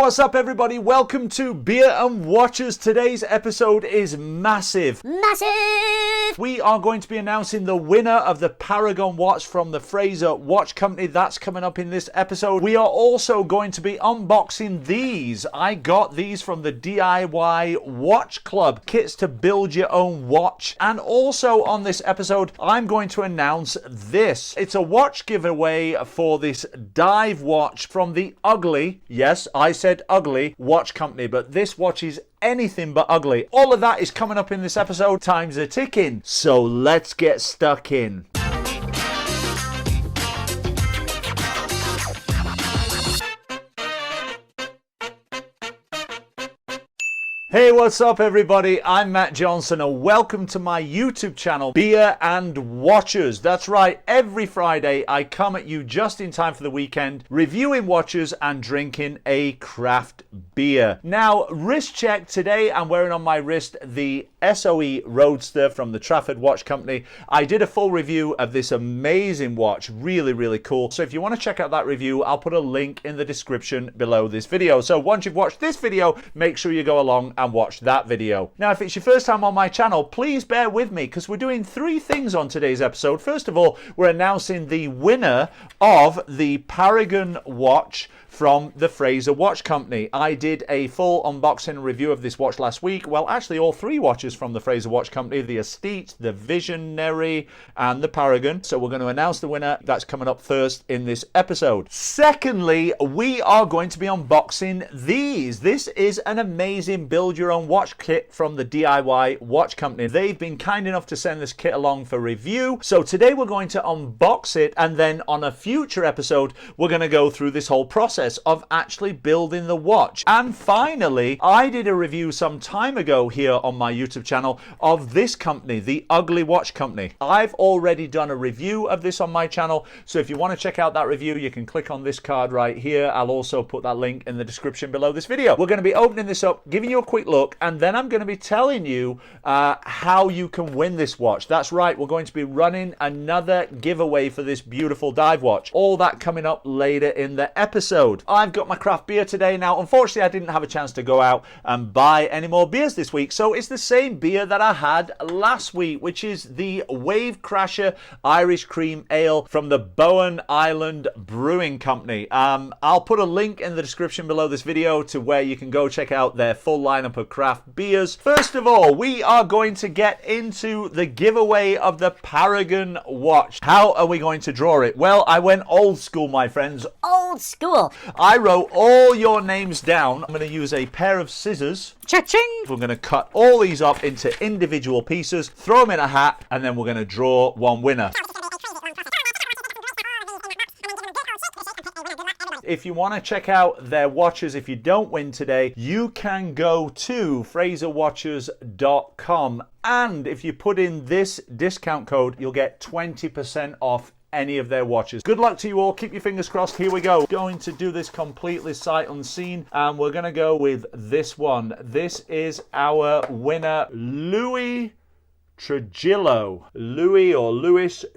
what's up everybody? Welcome to Beer and Watches. Today's episode is massive. We are going to be announcing the winner of the Paragon watch from the Fraser Watch Company. That's coming up in this episode. We are also going to be unboxing these. I got these from the DIY Watch Club. Kits to build your own watch. And also on this episode, I'm going to announce this. It's a watch giveaway for this dive watch from the ugly, yes, I said ugly, watch company, but this watch is anything but ugly. All of that is coming up in this episode. Time's a ticking, so let's get stuck in. Hey, what's up everybody? I'm Matt Johnson and welcome to my YouTube channel, Beer and Watches. That's right, every Friday I come at you just in time for the weekend, reviewing watches and drinking a craft beer. Now, wrist check. Today I'm wearing on my wrist the SOE Roadster from the Trafford Watch Company. I did a full review of this amazing watch, really cool. So if you want to check out that review, I'll put a link in the description below this video. So once you've watched this video, make sure you go along and watch that video. Now, if it's your first time on my channel, please bear with me because we're doing three things on today's episode. First of all, we're announcing the winner of the Paragon watch from the Fraser Watch Company. I did a full unboxing review of this watch last week. Well, actually all three watches from the Fraser Watch Company, the Estate, the Visionary and the Paragon. So we're going to announce the winner. That's coming up first in this episode. Secondly, we are going to be unboxing these. This is an amazing build your own watch kit from the DIY Watch Company. They've been kind enough to send this kit along for review. So today we're going to unbox it, and then on a future episode, we're going to go through this whole process of actually building the watch. And finally, I did a review some time ago here on my YouTube channel of this company, the Ugly Watch Company. I've already done a review of this on my channel, so if you want to check out that review, you can click on this card right here. I'll also put that link in the description below this video. We're going to be opening this up, giving you a quick look, and then I'm going to be telling you how you can win this watch. That's right, we're going to be running another giveaway for this beautiful dive watch. All that coming up later in the episode. I've got my craft beer today. Now, unfortunately, I didn't have a chance to go out and buy any more beers this week, so it's the same beer that I had last week, which is the Wave Crasher Irish Cream Ale from the Bowen Island Brewing Company. I'll put a link in the description below this video to where you can go check out their full lineup of craft beers. First of all, we are going to get into the giveaway of the Paragon watch. How are we going to draw it? Well, I went old school, my friends. Old school. I wrote all your names down. I'm going to use a pair of scissors. Cha-ching! We're going to cut all these up into individual pieces, throw them in a hat, and then we're going to draw one winner. If you want to check out their watches, if you don't win today, you can go to fraserwatches.com. And if you put in this discount code, you'll get 20% off any of their watches. Good luck to you all. Keep your fingers crossed. Here we go. Going to do this completely sight unseen, and we're going to go with this one. This is our winner, Louis Trujillo. Louis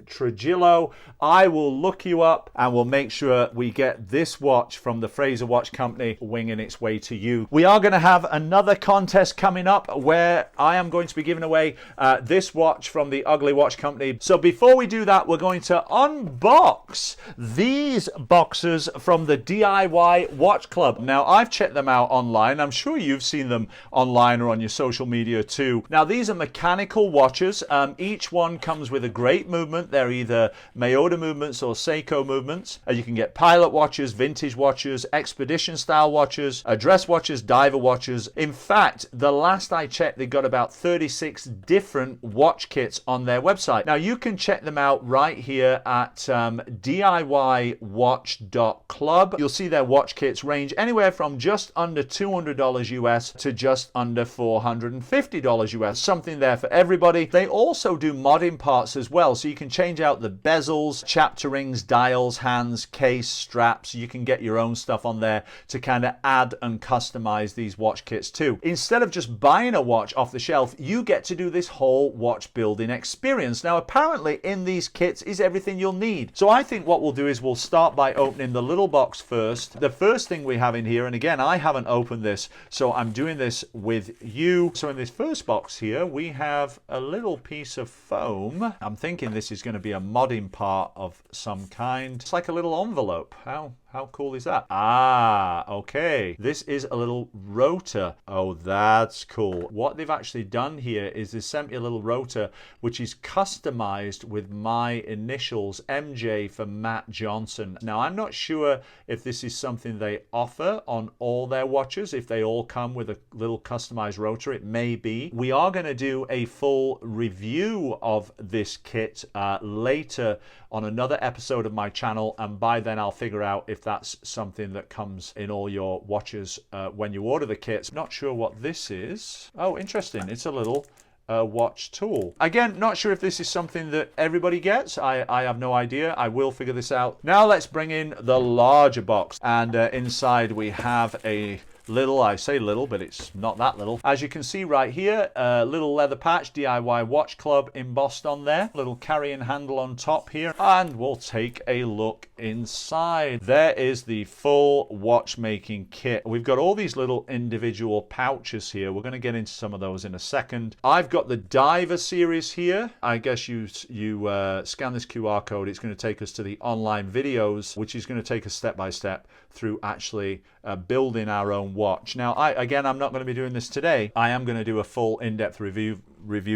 Trujillo. I will look you up and we'll make sure we get this watch from the Fraser Watch Company winging its way to you. We are going to have another contest coming up where I am going to be giving away this watch from the Ugly Watch Company. So before we do that, we're going to unbox these boxes from the DIY Watch Club. Now, I've checked them out online. I'm sure you've seen them online or on your social media too. Now, these are mechanical watches. Each one comes with a great movement. They're either Mayoda movements or Seiko movements. You can get pilot watches, vintage watches, expedition style watches, dress watches, diver watches. In fact, the last I checked, they got about 36 different watch kits on their website. Now, you can check them out right here at DIYwatch.club. You'll see their watch kits range anywhere from just under $200 US to just under $450 US. Something there for everybody. everybody. They also do modding parts as well, so you can change out the bezels, chapter rings, dials, hands, case, straps. You can get your own stuff on there to kind of add and customize these watch kits too. Instead of just buying a watch off the shelf, you get to do this whole watch building experience. Now apparently in these kits is everything you'll need. So I think what we'll do is we'll start by opening the little box first. The first thing we have in here, and again I haven't opened this, so I'm doing this with you. So in this first box here we have a little piece of foam. I'm thinking this is going to be a modding part of some kind. It's like a little envelope. How cool is that? Ah, okay. This is a little rotor. Oh, that's cool. What they've actually done here is they sent me a little rotor which is customized with my initials, MJ, for Matt Johnson. Now, I'm not sure if this is something they offer on all their watches, if they all come with a little customized rotor. It may be. We are going to do a full review of this kit later on another episode of my channel, and by then I'll figure out if that's something that comes in all your watches when you order the kits. Not sure what this is. Oh, interesting. It's a little watch tool. Again, not sure if this is something that everybody gets. I have no idea. I will figure this out. Now let's bring in the larger box, and inside we have a little, I say little, but it's not that little. As you can see right here, a little leather patch, DIY Watch Club embossed on there. Little carrying handle on top here. And we'll take a look inside. There is the full watchmaking kit. We've got all these little individual pouches here. We're going to get into some of those in a second. I've got the Diver series here. I guess you scan this QR code. It's going to take us to the online videos, which is going to take us step by step through actually building our own watch. Now, I'm not going to be doing this today. I am going to do a full in-depth review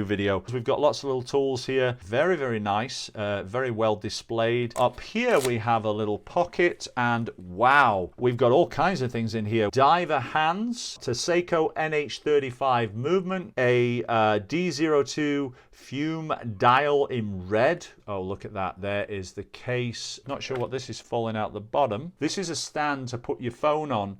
video. We've got lots of little tools here. Very, very nice. Very well displayed. Up here we have a little pocket, and wow, we've got all kinds of things in here. Diver hands, Seiko NH35 movement, a D02 fume dial in red. Oh, look at that. There is the case. Not sure what this is falling out the bottom. This is a stand to put your phone on.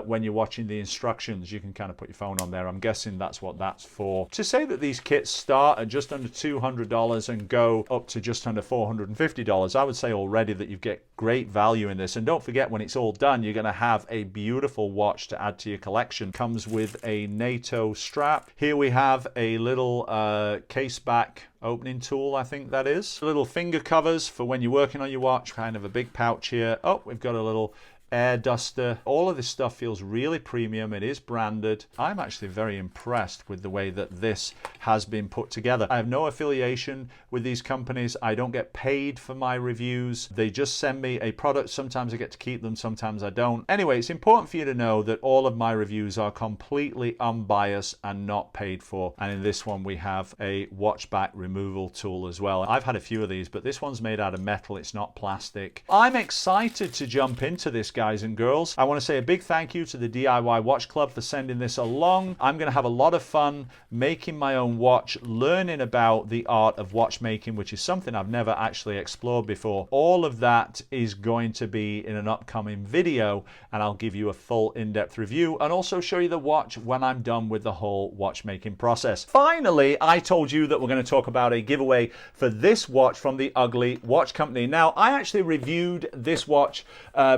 When you're watching the instructions, you can kind of put your phone on there. I'm guessing that's what that's for. To say that these kits start at just under $200 and go up to just under $450, I would say already that you get great value in this. And don't forget, when it's all done, you're going to have a beautiful watch to add to your collection. Comes with a NATO strap. Here we have a little case back opening tool, I think that is. Little finger covers for when you're working on your watch. Kind of a big pouch here. Oh, we've got a little air duster. All of this stuff feels really premium. It is branded. I'm actually very impressed with the way that this has been put together. I have no affiliation with these companies. I don't get paid for my reviews. They just send me a product. Sometimes I get to keep them, sometimes I don't. Anyway, it's important for you to know that all of my reviews are completely unbiased and not paid for. And in this one we have a watch back removal tool as well. I've had a few of these, but this one's made out of metal. It's not plastic. I'm excited to jump into this, guys and girls. I want to say a big thank you to the DIY Watch Club for sending this along. I'm going to have a lot of fun making my own watch, learning about the art of watchmaking, which is something I've never actually explored before. All of that is going to be in an upcoming video, and I'll give you a full in-depth review and also show you the watch when I'm done with the whole watchmaking process. Finally, I told you that we're going to talk about a giveaway for this watch from the Ugly Watch Company. Now, I actually reviewed this watch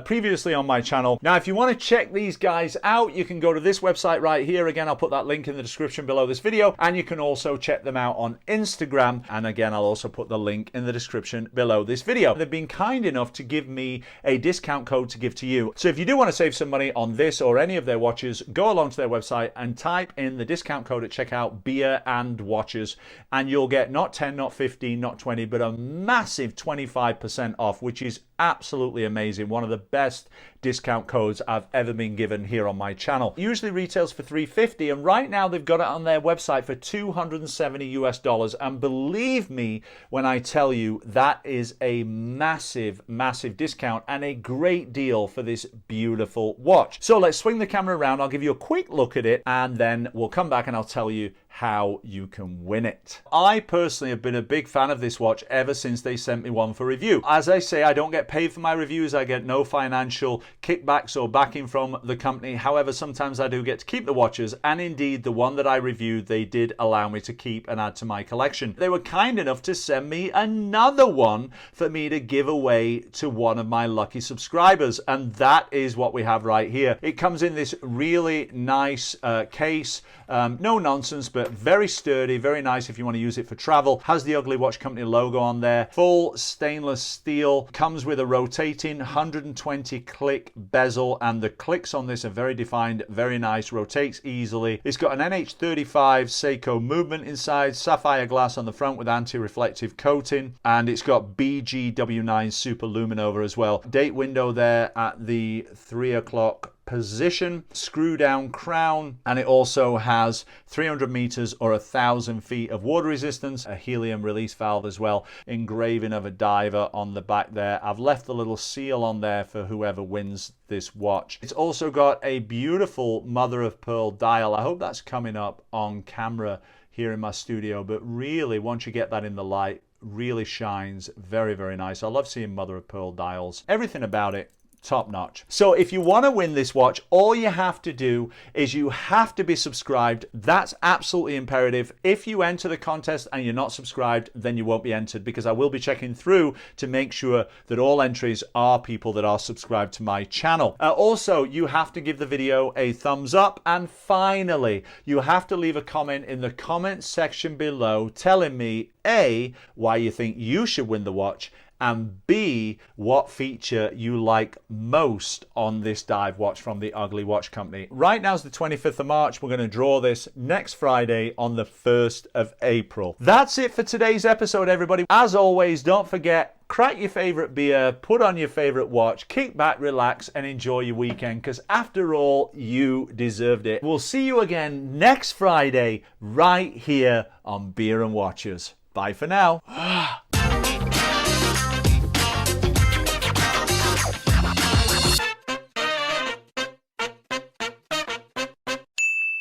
previously on my channel. Now, if you want to check these guys out, you can go to this website right here. Again, I'll put that link in the description below this video, and you can also check them out on Instagram. And again, I'll also put the link in the description below this video. They've been kind enough to give me a discount code to give to you. So if you do want to save some money on this or any of their watches, go along to their website and type in the discount code at checkout, beer and watches, and you'll get not 10, not 15, not 20, but a massive 25% off, which is absolutely amazing. One of the best discount codes I've ever been given here on my channel. It usually retails for $350, and right now they've got it on their website for $270 US. And believe me when I tell you that is a massive, massive discount and a great deal for this beautiful watch. So let's swing the camera around. I'll give you a quick look at it, and then we'll come back and I'll tell you how you can win it. I personally have been a big fan of this watch ever since they sent me one for review. As I say, I don't get paid for my reviews. I get no financial kickbacks or backing from the company. However, sometimes I do get to keep the watches, and indeed the one that I reviewed, they did allow me to keep and add to my collection. They were kind enough to send me another one for me to give away to one of my lucky subscribers, and that is what we have right here. It comes in this really nice case, no nonsense, but very sturdy, very nice if you want to use it for travel. Has the Ugly Watch Company logo on there, full stainless steel, comes with a rotating 120 click bezel, and the clicks on this are very defined, very nice, rotates easily. It's got an NH35 Seiko movement inside, sapphire glass on the front with anti-reflective coating, and it's got BGW9 Super Luminova as well. Date window there at the 3 o'clock position, screw down crown, and it also has 300 meters or 1,000 feet of water resistance, a helium release valve as well, engraving of a diver on the back there. I've left the little seal on there for whoever wins this watch. It's also got a beautiful mother of pearl dial. I hope that's coming up on camera here in my studio, but really once you get that in the light, really shines very, very nice. I love seeing mother of pearl dials. Everything about it top notch. So if you want to win this watch, all you have to do is you have to be subscribed. That's absolutely imperative. If you enter the contest and you're not subscribed, then you won't be entered, because I will be checking through to make sure that all entries are people that are subscribed to my channel. Also, you have to give the video a thumbs up, and finally, you have to leave a comment in the comment section below telling me A, why you think you should win the watch, and B, what feature you like most on this dive watch from the Ugly Watch Company. Right now is the 25th of March. We're going to draw this next Friday on the 1st of April. That's it for today's episode, everybody. As always, don't forget, crack your favorite beer, put on your favorite watch, kick back, relax, and enjoy your weekend, because after all, you deserved it. We'll see you again next Friday right here on Beer and Watches. Bye for now.